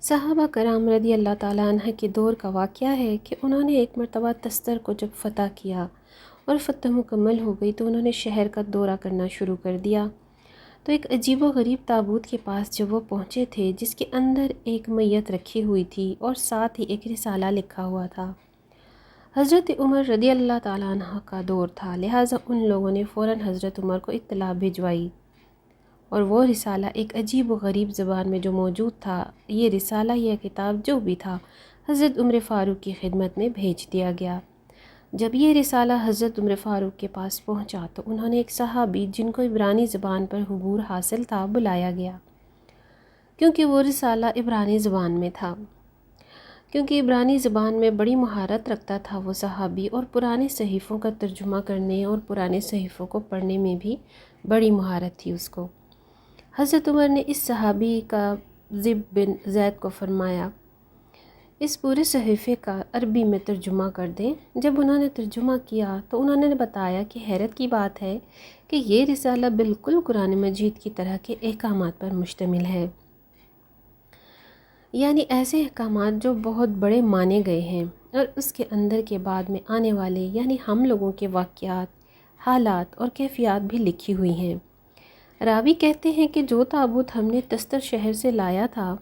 صحابہ کرام رضی اللہ تعالیٰ عنہ کے دور کا واقعہ ہے کہ انہوں نے ایک مرتبہ تستر کو جب فتح کیا اور فتح مکمل ہو گئی تو انہوں نے شہر کا دورہ کرنا شروع کر دیا۔ تو ایک عجیب و غریب تابوت کے پاس جب وہ پہنچے تھے جس کے اندر ایک میت رکھی ہوئی تھی اور ساتھ ہی ایک رسالہ لکھا ہوا تھا۔ حضرت عمر رضی اللہ تعالیٰ عنہ کا دور تھا، لہٰذا ان لوگوں نے فوراً حضرت عمر کو اطلاع بھجوائی اور وہ رسالہ ایک عجیب و غریب زبان میں جو موجود تھا، یہ رسالہ یا کتاب جو بھی تھا، حضرت عمر فاروق کی خدمت میں بھیج دیا گیا۔ جب یہ رسالہ حضرت عمر فاروق کے پاس پہنچا تو انہوں نے ایک صحابی جن کو عبرانی زبان پر عبور حاصل تھا بلایا گیا، کیونکہ وہ رسالہ عبرانی زبان میں تھا۔ کیونکہ عبرانی زبان میں بڑی مہارت رکھتا تھا وہ صحابی، اور پرانے صحیفوں کا ترجمہ کرنے اور پرانے صحیفوں کو پڑھنے میں بھی بڑی مہارت تھی اس کو۔ حضرت عمر نے اس صحابی کا ذب بن زید کو فرمایا اس پورے صحیفے کا عربی میں ترجمہ کر دیں۔ جب انہوں نے ترجمہ کیا تو انہوں نے بتایا کہ حیرت کی بات ہے کہ یہ رسالہ بالکل قرآن مجید کی طرح کے احکامات پر مشتمل ہے، یعنی ایسے احکامات جو بہت بڑے مانے گئے ہیں، اور اس کے اندر کے بعد میں آنے والے یعنی ہم لوگوں کے واقعات، حالات اور کیفیات بھی لکھی ہوئی ہیں۔ راوی کہتے ہیں کہ جو تابوت ہم نے تستر شہر سے لایا تھا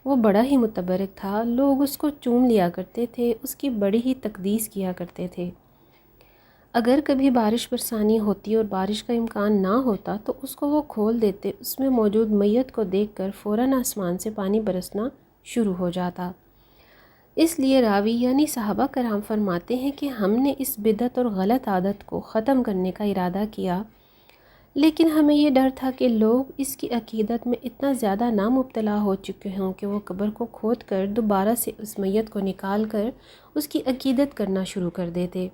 وہ بڑا ہی متبرک تھا، لوگ اس کو چوم لیا کرتے تھے، اس کی بڑی ہی تقدیس کیا کرتے تھے۔ اگر کبھی بارش برسانی ہوتی اور بارش کا امکان نہ ہوتا تو اس کو وہ کھول دیتے، اس میں موجود میت کو دیکھ کر فوراً آسمان سے پانی برسنا شروع ہو جاتا۔ اس لیے راوی یعنی صحابہ کرام فرماتے ہیں کہ ہم نے اس بدعت اور غلط عادت کو ختم کرنے کا ارادہ کیا، لیکن ہمیں یہ ڈر تھا کہ لوگ اس کی عقیدت میں اتنا زیادہ نہ مبتلا ہو چکے ہوں کہ وہ قبر کو کھود کر دوبارہ سے اس میت کو نکال کر اس کی عقیدت کرنا شروع کر دیتے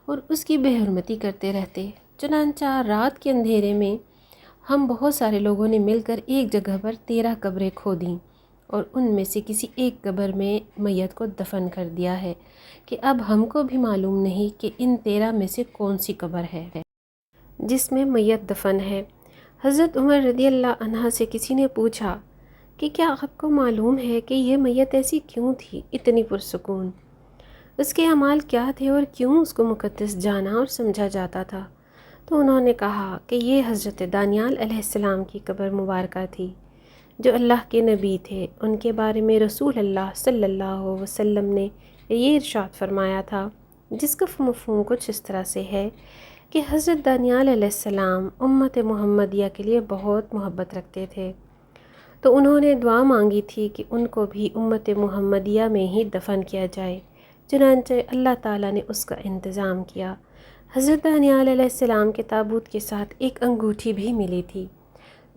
اور اس کی بے حرمتی کرتے رہتے۔ چنانچہ رات کے اندھیرے میں ہم بہت سارے لوگوں نے مل کر ایک جگہ پر 13 قبریں کھودیں اور ان میں سے کسی ایک قبر میں میت کو دفن کر دیا ہے کہ اب ہم کو بھی معلوم نہیں کہ ان 13 میں سے کون سی قبر ہے جس میں میت دفن ہے۔ حضرت عمر رضی اللہ عنہ سے کسی نے پوچھا کہ کیا آپ کو معلوم ہے کہ یہ میت ایسی کیوں تھی، اتنی پرسکون؟ اس کے اعمال کیا تھے اور کیوں اس کو مقدس جانا اور سمجھا جاتا تھا؟ تو انہوں نے کہا کہ یہ حضرت دانیال علیہ السلام کی قبر مبارکہ تھی، جو اللہ کے نبی تھے۔ ان کے بارے میں رسول اللہ صلی اللہ علیہ وسلم نے یہ ارشاد فرمایا تھا، جس کا مفہوم کچھ اس طرح سے ہے کہ حضرت دانیال علیہ السلام امت محمدیہ کے لیے بہت محبت رکھتے تھے، تو انہوں نے دعا مانگی تھی کہ ان کو بھی امت محمدیہ میں ہی دفن کیا جائے، چنانچہ اللہ تعالیٰ نے اس کا انتظام کیا۔ حضرت دانیال علیہ السلام کے تابوت کے ساتھ ایک انگوٹھی بھی ملی تھی،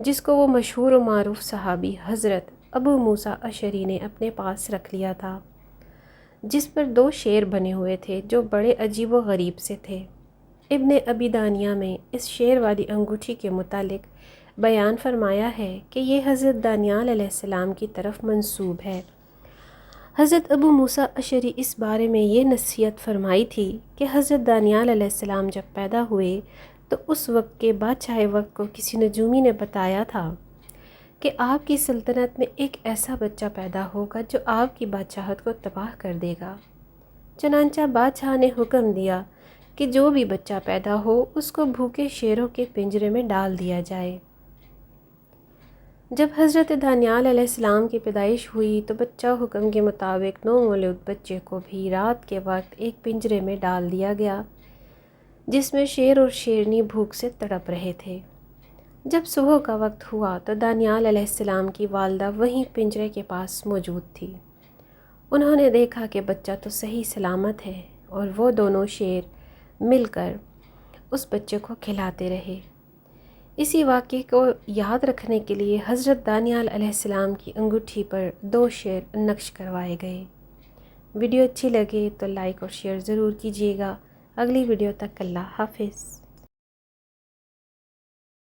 جس کو وہ مشہور و معروف صحابی حضرت ابو موسیٰ اشعری نے اپنے پاس رکھ لیا تھا، جس پر 2 شیر بنے ہوئے تھے جو بڑے عجیب و غریب سے تھے۔ ابن ابی دانیہ میں اس شیر والی انگوٹھی کے متعلق بیان فرمایا ہے کہ یہ حضرت دانیال علیہ السلام کی طرف منسوب ہے۔ حضرت ابو موسیٰ اشعری اس بارے میں یہ نصیحت فرمائی تھی کہ حضرت دانیال علیہ السلام جب پیدا ہوئے تو اس وقت کے بادشاہ وقت کو کسی نجومی نے بتایا تھا کہ آپ کی سلطنت میں ایک ایسا بچہ پیدا ہوگا جو آپ کی بادشاہت کو تباہ کر دے گا۔ چنانچہ بادشاہ نے حکم دیا کہ جو بھی بچہ پیدا ہو اس کو بھوکے شیروں کے پنجرے میں ڈال دیا جائے۔ جب حضرت دانیال علیہ السلام کی پیدائش ہوئی تو بچہ حکم کے مطابق نومولود بچے کو بھی رات کے وقت ایک پنجرے میں ڈال دیا گیا، جس میں شیر اور شیرنی بھوک سے تڑپ رہے تھے۔ جب صبح کا وقت ہوا تو دانیال علیہ السلام کی والدہ وہیں پنجرے کے پاس موجود تھی۔ انہوں نے دیکھا کہ بچہ تو صحیح سلامت ہے، اور وہ دونوں شیر مل کر اس بچے کو کھلاتے رہے۔ اسی واقعے کو یاد رکھنے کے لیے حضرت دانیال علیہ السلام کی انگوٹھی پر 2 شیر نقش کروائے گئے۔ ویڈیو اچھی لگے تو لائک اور شیئر ضرور کیجیے گا۔ اگلی ویڈیو تک اللہ حافظ۔